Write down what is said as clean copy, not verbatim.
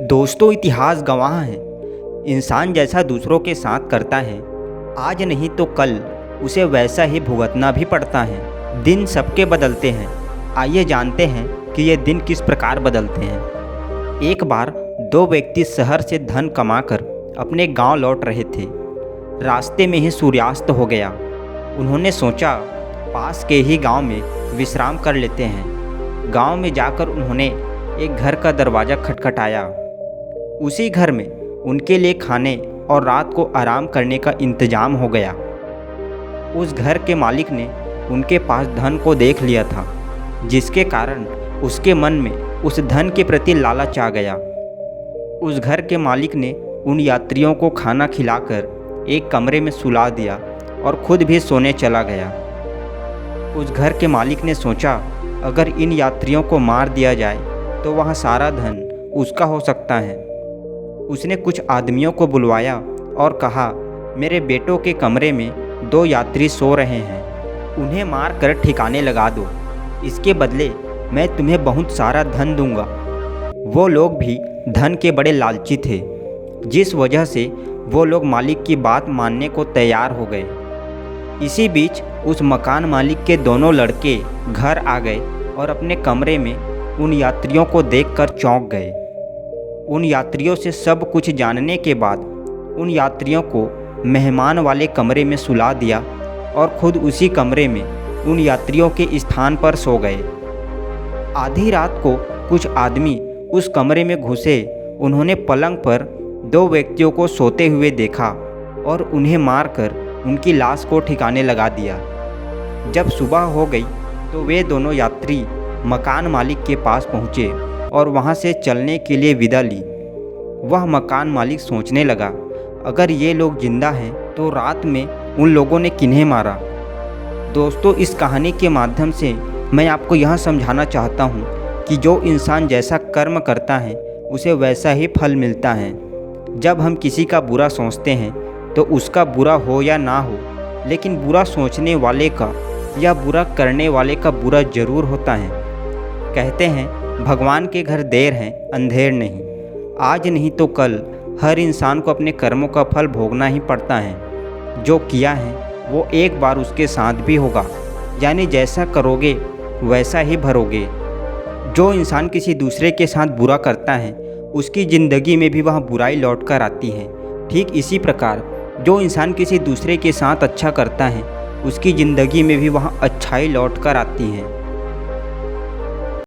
दोस्तों, इतिहास गवाह है। इंसान जैसा दूसरों के साथ करता है, आज नहीं तो कल उसे वैसा ही भुगतना भी पड़ता है। दिन सबके बदलते हैं। आइए जानते हैं कि ये दिन किस प्रकार बदलते हैं। एक बार दो व्यक्ति शहर से धन कमाकर अपने गांव लौट रहे थे। रास्ते में ही सूर्यास्त हो गया। उन्होंने सोचा, पास के ही गांव में विश्राम कर लेते हैं। गांव में जाकर उन्होंने एक घर का दरवाज़ा खटखटाया। उसी घर में उनके लिए खाने और रात को आराम करने का इंतजाम हो गया। उस घर के मालिक ने उनके पास धन को देख लिया था, जिसके कारण उसके मन में उस धन के प्रति लालच आ गया। उस घर के मालिक ने उन यात्रियों को खाना खिलाकर एक कमरे में सुला दिया और खुद भी सोने चला गया। उस घर के मालिक ने सोचा, अगर इन यात्रियों को मार दिया जाए तो वह सारा धन उसका हो सकता है। उसने कुछ आदमियों को बुलवाया और कहा, मेरे बेटों के कमरे में दो यात्री सो रहे हैं, उन्हें मार कर ठिकाने लगा दो। इसके बदले मैं तुम्हें बहुत सारा धन दूंगा। वो लोग भी धन के बड़े लालची थे, जिस वजह से वो लोग मालिक की बात मानने को तैयार हो गए। इसी बीच उस मकान मालिक के दोनों लड़के घर आ गए और अपने कमरे में उन यात्रियों को देखकर चौंक गए। उन यात्रियों से सब कुछ जानने के बाद उन यात्रियों को मेहमान वाले कमरे में सुला दिया और खुद उसी कमरे में उन यात्रियों के स्थान पर सो गए। आधी रात को कुछ आदमी उस कमरे में घुसे। उन्होंने पलंग पर दो व्यक्तियों को सोते हुए देखा और उन्हें मारकर उनकी लाश को ठिकाने लगा दिया। जब सुबह हो गई तो वे दोनों यात्री मकान मालिक के पास पहुँचे और वहाँ से चलने के लिए विदा ली। वह मकान मालिक सोचने लगा, अगर ये लोग जिंदा हैं तो रात में उन लोगों ने किन्हें मारा। दोस्तों, इस कहानी के माध्यम से मैं आपको यह समझाना चाहता हूँ कि जो इंसान जैसा कर्म करता है उसे वैसा ही फल मिलता है। जब हम किसी का बुरा सोचते हैं तो उसका बुरा हो या ना हो, लेकिन बुरा सोचने वाले का या बुरा करने वाले का बुरा जरूर होता है। कहते हैं, भगवान के घर देर है अंधेर नहीं। आज नहीं तो कल हर इंसान को अपने कर्मों का फल भोगना ही पड़ता है। जो किया है वो एक बार उसके साथ भी होगा, यानी जैसा करोगे वैसा ही भरोगे। जो इंसान किसी दूसरे के साथ बुरा करता है उसकी ज़िंदगी में भी वह बुराई लौट कर आती है। ठीक इसी प्रकार जो इंसान किसी दूसरे के साथ अच्छा करता है उसकी ज़िंदगी में भी वह अच्छाई लौट कर आती है।